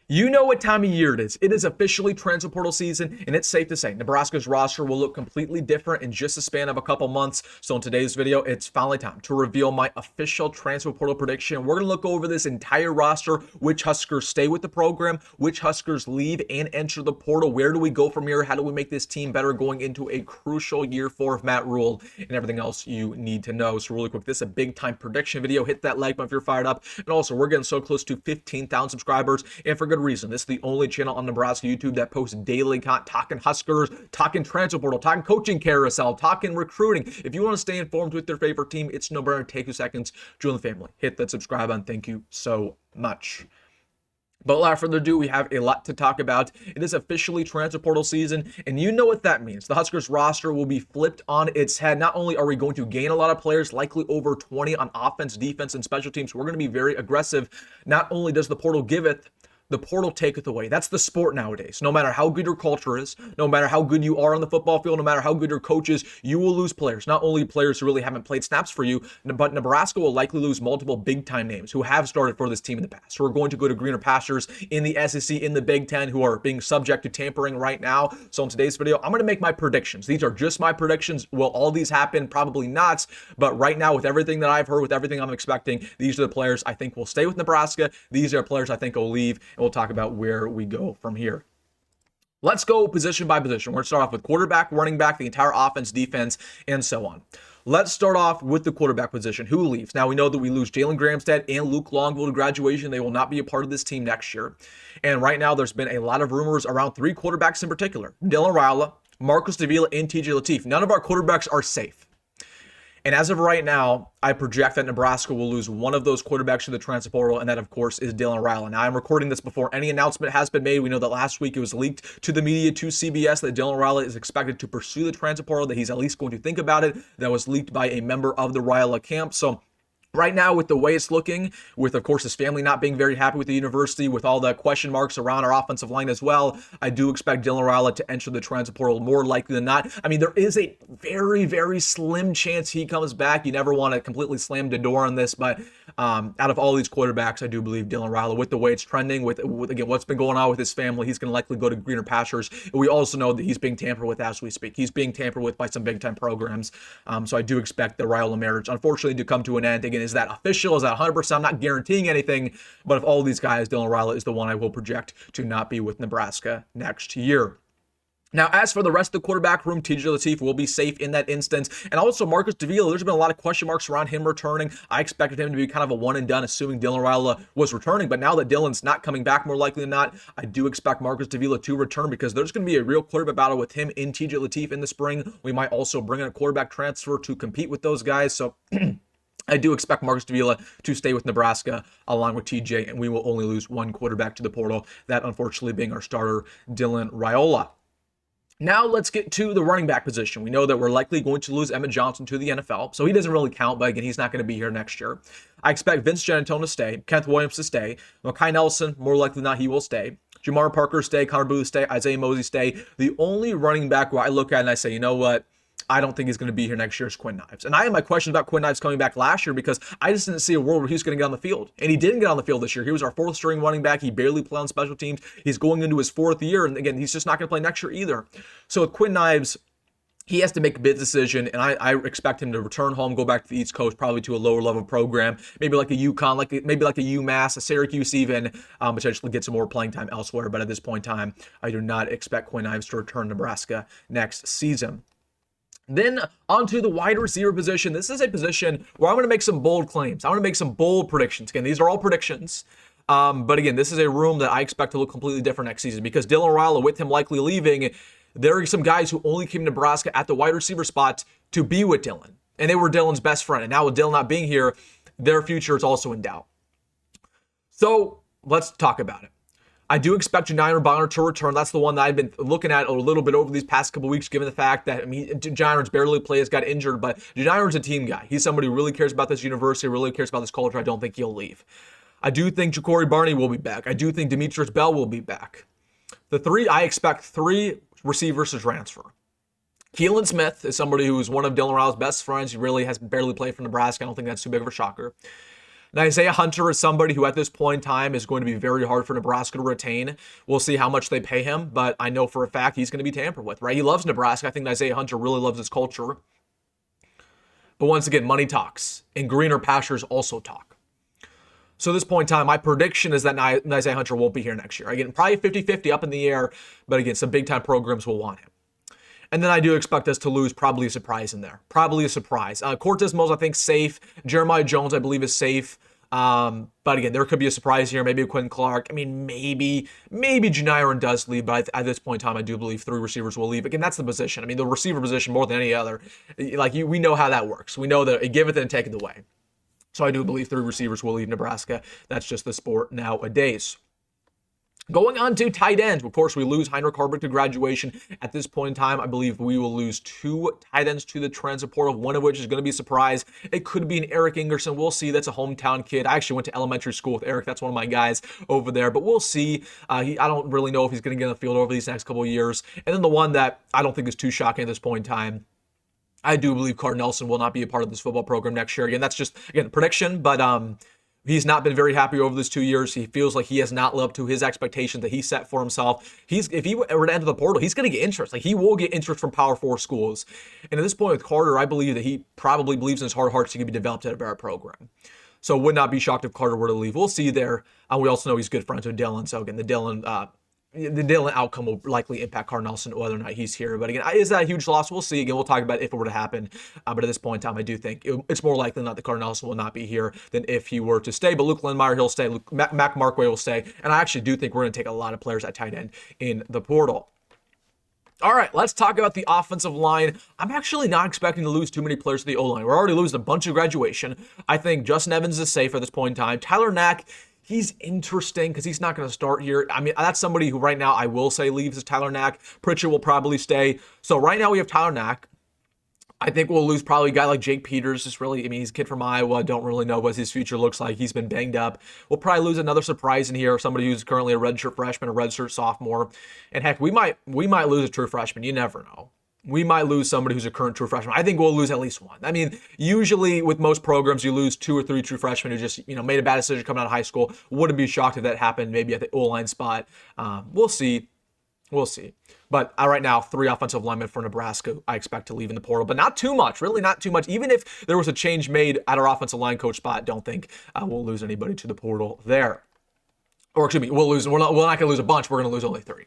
You know what time of year it is. It is officially transfer portal season, and it's safe to say Nebraska's roster will look completely different in just a span of a couple months. So in today's video, it's finally time to reveal my official transfer portal prediction. We're going to look over this entire roster, which Huskers stay with the program, which Huskers leave and enter the portal. Where do we go from here? How do we make this team better going into a crucial year 4 of Matt Rhule, and everything else you need to know. So really quick, this is a big time prediction video. Hit that like button if you're fired up. And also, we're getting so close to 15,000 subscribers, and for good reason. This is the only channel on Nebraska YouTube that posts daily content, talking Huskers, talking transfer portal, talking coaching carousel, talking recruiting. If you want to stay informed with your favorite team, it's no brainer. Take 2 seconds, join the family, hit that subscribe button. Thank you so much. But without further ado, we have a lot to talk about. It is officially transfer portal season, and you know what that means. The Huskers roster will be flipped on its head. Not only are we going to gain a lot of players, likely over 20 on offense, defense, and special teams, we're going to be very aggressive. Not only does the portal giveth, the portal taketh away. That's the sport nowadays. No matter how good your culture is, no matter how good you are on the football field, no matter how good your coach is, you will lose players. Not only players who really haven't played snaps for you, but Nebraska will likely lose multiple big-time names who have started for this team in the past, who are going to go to greener pastures in the SEC, in the Big Ten, who are being subject to tampering right now. So in today's video, I'm going to make my predictions. These are just my predictions. Will all these happen? Probably not. But right now, with everything that I've heard, with everything I'm expecting, these are the players I think will stay with Nebraska. These are players I think will leave. And we'll talk about where we go from here. Let's go position by position. We're going to start off with quarterback, running back, the entire offense, defense, and so on. Let's start off with the quarterback position. Who leaves? Now, we know that we lose Jalyn Gramstad and Luke Longville to graduation. They will not be a part of this team next year. And right now, there's been a lot of rumors around 3 quarterbacks in particular. Dylan Raiola, Marcus Davila, and TJ Lateef. None of our quarterbacks are safe. And as of right now, I project that Nebraska will lose one of those quarterbacks to the transfer portal, and that, of course, is Dylan Raiola. Now, I'm recording this before any announcement has been made. We know that last week it was leaked to the media, to CBS, that Dylan Raiola is expected to pursue the transfer portal, that he's at least going to think about it. That was leaked by a member of the Raiola camp. So right now, with the way it's looking, with, of course, his family not being very happy with the university, with all the question marks around our offensive line as well, I do expect Dylan Raiola to enter the transfer portal more likely than not. I mean, there is a very, very slim chance he comes back. You never want to completely slam the door on this, but out of all these quarterbacks, I do believe Dylan Raiola, with the way it's trending, with again, what's been going on with his family, he's going to likely go to greener pastures. And we also know that he's being tampered with as we speak. He's being tampered with by some big-time programs. So I do expect the Raiola marriage, unfortunately, to come to an end. Again, is that official? Is that 100%? I'm not guaranteeing anything, but of all these guys, Dylan Raiola is the one I will project to not be with Nebraska next year. Now, as for the rest of the quarterback room, TJ Lateef will be safe in that instance. And also Marcus Davila, there's been a lot of question marks around him returning. I expected him to be kind of a one and done, assuming Dylan Raiola was returning. But now that Dylan's not coming back, more likely than not, I do expect Marcus Davila to return, because there's going to be a real quarterback battle with him in TJ Lateef in the spring. We might also bring in a quarterback transfer to compete with those guys. So I do expect Marcus Davila to stay with Nebraska along with TJ, and we will only lose one quarterback to the portal, that unfortunately being our starter, Dylan Raiola. Now let's get to the running back position. We know that we're likely going to lose Emmett Johnson to the NFL, so he doesn't really count, but again, he's not going to be here next year. I expect Vince Giannantone to stay, Kenneth Williams to stay, Mekhi Nelson, more likely than not, he will stay. Jamar Parker stay, Connor Booth stay, Isaiah Mozee stay. The only running back where I look at and I say, you know what, I don't think he's going to be here next year is Quinn Ives. And I had my questions about Quinn Ives coming back last year, because I just didn't see a world where he was going to get on the field. And he didn't get on the field this year. He was our 4th string running back. He barely played on special teams. He's going into his 4th year. And again, he's just not going to play next year either. So with Quinn Ives, he has to make a big decision, and I expect him to return home, go back to the East Coast, probably to a lower level program, maybe like a UConn, maybe like a UMass, a Syracuse even, potentially get some more playing time elsewhere. But at this point in time, I do not expect Quinn Ives to return to Nebraska next season. Then onto the wide receiver position. This is a position where I'm going to make some bold claims. I want to make some bold predictions. Again, these are all predictions. But again, this is a room that I expect to look completely different next season, because Dylan Raiola, with him likely leaving, there are some guys who only came to Nebraska at the wide receiver spot to be with Dylan. And they were Dylan's best friend. And now with Dylan not being here, their future is also in doubt. So let's talk about it. I do expect Janiran to return. That's the one that I've been looking at a little bit over these past couple weeks, given the fact that, I mean, Janiran's barely played, got injured, but Janiran's a team guy. He's somebody who really cares about this university, really cares about this culture. I don't think he'll leave. I do think Jacory Barney will be back. I do think Demitrius will be back. I expect 3 receivers to transfer. Keelan Smith is somebody who is one of Dylan Raiola's best friends. He really has barely played for Nebraska. I don't think that's too big of a shocker. Nyziah Hunter is somebody who at this point in time is going to be very hard for Nebraska to retain. We'll see how much they pay him, but I know for a fact he's going to be tampered with, right? He loves Nebraska. I think Nyziah Hunter really loves his culture. But once again, money talks, and greener pastures also talk. So at this point in time, my prediction is that Nyziah Hunter won't be here next year. Again, probably 50-50 up in the air, but again, some big-time programs will want him. And then I do expect us to lose probably a surprise in there. Probably a surprise. Cortez, Mozee, I think, safe. Jeremiah Jones, I believe, is safe. But again, there could be a surprise here. Maybe a Quinn Clark. I mean, maybe Janiran does leave, but at this point in time, I do believe 3 receivers will leave. Again, that's the position. I mean, the receiver position more than any other. We know how that works. We know that it giveth and taketh away. So I do believe 3 receivers will leave Nebraska. That's just the sport nowadays. Going on to tight ends, of course, we lose Heinrich Haarberg to graduation. At this point in time, I believe we will lose 2 tight ends to the transfer portal, one of which is going to be a surprise. It could be an Eric Ingerson. We'll see. That's a hometown kid. I actually went to elementary school with Eric. That's one of my guys over there, but we'll see. I don't really know if he's going to get on the field over these next couple of years. And then the one that I don't think is too shocking at this point in time, I do believe Carter Nelson will not be a part of this football program next year. Again, that's just, prediction, but he's not been very happy over these 2 years. He feels like he has not lived up to his expectations that he set for himself. If he were to enter the portal, he's going to get interest. He will get interest from Power 4 schools. And at this point with Carter, I believe that he probably believes in his heart of hearts he can be developed at a better program. So would not be shocked if Carter were to leave. We'll see there. We also know he's good friends with Dylan. So again, the Dylan outcome will likely impact Carter Nelson whether or not he's here. But again, is that a huge loss? We'll see. Again, we'll talk about if it were to happen. But at this point in time, I do think it's more likely not that Carter Nelson will not be here than if he were to stay. But Luke Lindenmeyer, he'll stay. Markway will stay. And I actually do think we're going to take a lot of players at tight end in the portal. All right, let's talk about the offensive line. I'm actually not expecting to lose too many players to the O-line. We're already losing a bunch of graduation. I think Justin Evans is safe at this point in time. Tyler Knack, he's interesting because he's not going to start here. I mean, that's somebody who right now I will say leaves is Tyler Knack. Pritchett will probably stay. So right now we have Tyler Knack. I think we'll lose probably a guy like Jake Peters. He's a kid from Iowa. Don't really know what his future looks like. He's been banged up. We'll probably lose another surprise in here, somebody who's currently a redshirt freshman, a redshirt sophomore. And heck, we might lose a true freshman. You never know. We might lose somebody who's a current true freshman. I think we'll lose at least one. I mean, usually with most programs, you lose 2 or 3 true freshmen who just, made a bad decision coming out of high school. Wouldn't be shocked if that happened maybe at the O-line spot. We'll see. We'll see. But right now, 3 offensive linemen for Nebraska I expect to leave in the portal, but not too much, really not too much. Even if there was a change made at our offensive line coach spot, don't think we'll lose anybody to the portal there. Or excuse me, we're not going to lose a bunch. We're going to lose only 3.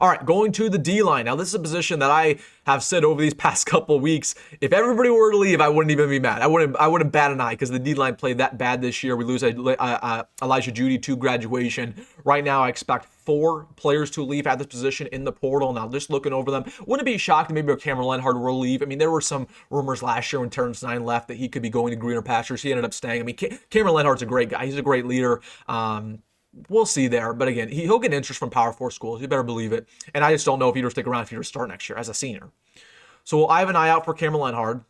All right, going to the D-line. Now, this is a position that I have said over these past couple of weeks, if everybody were to leave, I wouldn't even be mad. I wouldn't bat an eye because the D-line played that bad this year. We lose Elijah Judy to graduation. Right now, I expect 4 players to leave at this position in the portal. Now, just looking over them, wouldn't it be shocked if maybe Cameron Lenhard will leave? I mean, there were some rumors last year when Terrence Nine left that he could be going to greener pastures. He ended up staying. I mean, Cameron Lenhard's a great guy. He's a great leader. We'll see there. But again, he'll get interest from Power 4 schools. You better believe it. And I just don't know if he'll stick around if he'll start next year as a senior. So I have an eye out for Cameron Lenhard.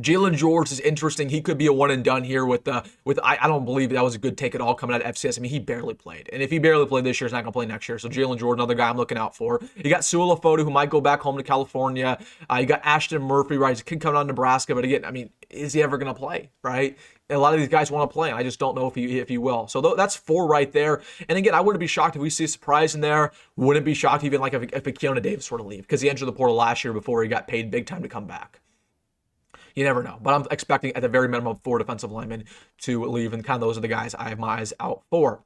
Jalen George is interesting. He could be a one and done here with I don't believe that was a good take at all coming out of FCS. I mean, he barely played. And if he barely played this year, he's not going to play next year. So Jalen George, another guy I'm looking out for. You got Sua Lafodu, who might go back home to California. You got Ashton Murphy, right? He's a kid coming out of Nebraska. But again, I mean, is he ever going to play, right? And a lot of these guys want to play, and I just don't know if he will. So that's 4 right there. And again, I wouldn't be shocked if we see a surprise in there. Wouldn't be shocked even like if a Keona Davis were to leave because he entered the portal last year before he got paid big time to come back. You never know. But I'm expecting at the very minimum 4 defensive linemen to leave, and kind of those are the guys I have my eyes out for.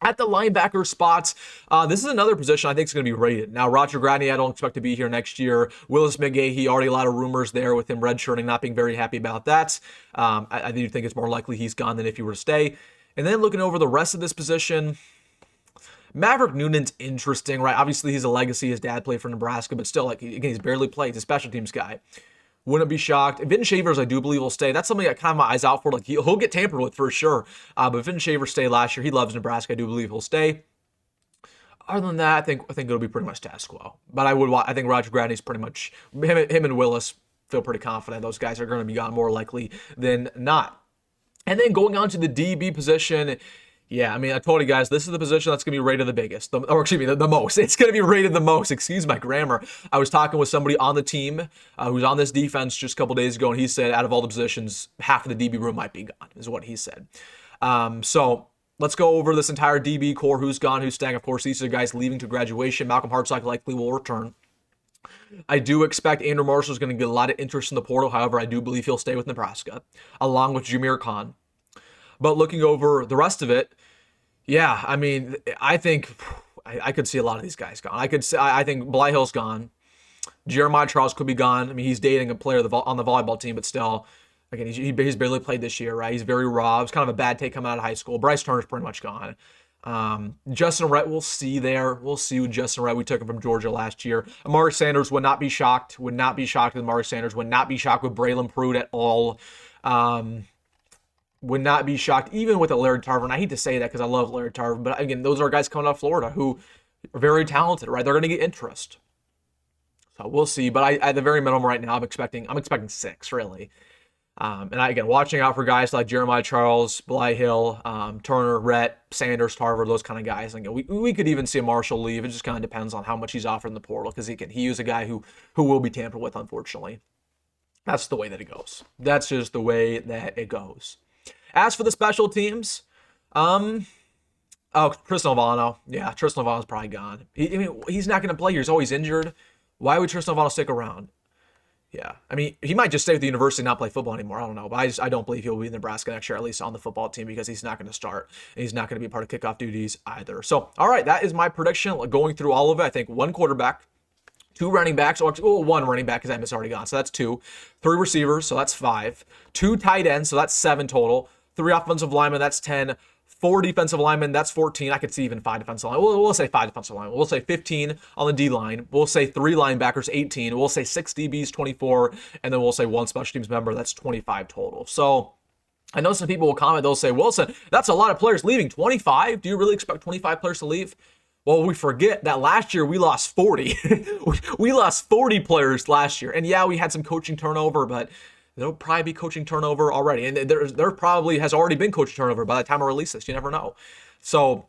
At the linebacker spots, this is another position I think is going to be rated. Now, Roger Gradney, I don't expect to be here next year. Willis McGahee, already a lot of rumors there with him redshirting, not being very happy about that. I do think it's more likely he's gone than if he were to stay. And then looking over the rest of this position, Maverick Noonan's interesting, right? Obviously, he's a legacy. His dad played for Nebraska, but still, again, he's barely played. He's a special teams guy. Wouldn't be shocked. Vin Shavers, I do believe, will stay. That's something I kind of my eyes out for. He'll get tampered with for sure. But Vin Shavers stayed last year. He loves Nebraska. I do believe he'll stay. Other than that, I think it'll be pretty much status quo. But I think Roger Gradney's pretty much him and Willis feel pretty confident. Those guys are going to be gone more likely than not. And then going on to the DB position. Yeah, I mean, I told you guys, this is the position that's going to be rated the biggest, or excuse me, the most. It's going to be rated the most. Excuse my grammar. I was talking with somebody on the team who's on this defense just a couple days ago, and he said out of all the positions, half of the DB room might be gone, is what he said. So let's go over this entire DB core, who's gone, who's staying. Of course, these are the guys leaving to graduation. Malcolm Hartzog likely will return. I do expect Andrew Marshall is going to get a lot of interest in the portal. However, I do believe he'll stay with Nebraska, along with Jameer Khan. But looking over the rest of it, yeah, I mean, I think I could see a lot of these guys gone. I think Blyhill's gone. Jeremiah Charles could be gone. I mean, he's dating a player on the volleyball team, but still, again, he's barely played this year, right? He's very raw. It's kind of a bad take coming out of high school. Bryce Turner's pretty much gone. Justin Rhett, we'll see there. We'll see with Justin Rhett. We took him from Georgia last year. Amari Sanders would not be shocked. Would not be shocked with Amari Sanders. Would not be shocked with Braylon Pruitt at all. Would not be shocked even with a Larry Tarver. I hate to say that because I love Larry Tarver, but again, those are guys coming out of Florida who are very talented, right? They're going to get interest. So we'll see. But at the very minimum right now, I'm expecting 6, really. And again, watching out for guys like Jeremiah Charles, Blyhill, Turner, Rhett, Sanders, Tarver, those kind of guys. And we could even see a Marshall leave. It just kind of depends on how much he's offered in the portal, because he is a guy who will be tampered with, unfortunately. That's the way that it goes. That's just the way that it goes. As for the special teams, Tristan Alvano. Yeah, Tristan Alvano's probably gone. He's not going to play here. He's always injured. Why would Tristan Alvano stick around? Yeah, I mean, he might just stay with the university and not play football anymore. I don't know, but I don't believe he'll be in Nebraska next year, at least on the football team, because he's not going to start, and he's not going to be a part of kickoff duties either. So, all right, that is my prediction. Going through all of it, I think 1 quarterback, 2 running backs, or 1 running back because Emmett's already gone, so that's 2. 3 receivers, so that's 5. 2 tight ends, so that's 7 total. 3 offensive linemen, that's 10. 4 defensive linemen, that's 14. I could see even 5 defensive linemen. We'll say 5 defensive linemen. We'll say 15 on the D-line. We'll say 3 linebackers, 18. We'll say 6 DBs, 24. And then we'll say 1 special teams member, that's 25 total. So I know some people will comment, they'll say, Wilson, that's a lot of players leaving. 25? Do you really expect 25 players to leave? Well, we forget that last year we lost 40. We lost 40 players last year. And yeah, we had some coaching turnover, but there'll probably be coaching turnover already. And there probably has already been coaching turnover by the time I release this. You never know. So,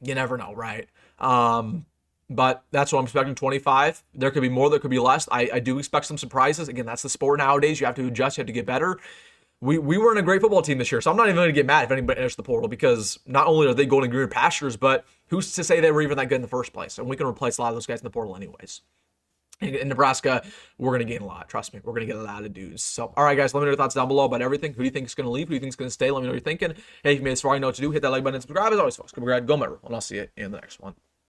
you never know, right? But that's what I'm expecting, 25. There could be more, there could be less. I do expect some surprises. Again, that's the sport nowadays. You have to adjust, you have to get better. We weren't a great football team this year, so I'm not even going to get mad if anybody enters the portal, because not only are they golden green pastures, but who's to say they were even that good in the first place? And we can replace a lot of those guys in the portal anyways. In Nebraska, we're going to gain a lot. Trust me, we're going to get a lot of dudes. So, all right, guys, let me know your thoughts down below about everything. Who do you think is going to leave? Who do you think is going to stay? Let me know what you're thinking. Hey, if you made this far, you know what to do. Hit that like button and subscribe. As always, folks, go Remember, and I'll see you in the next one.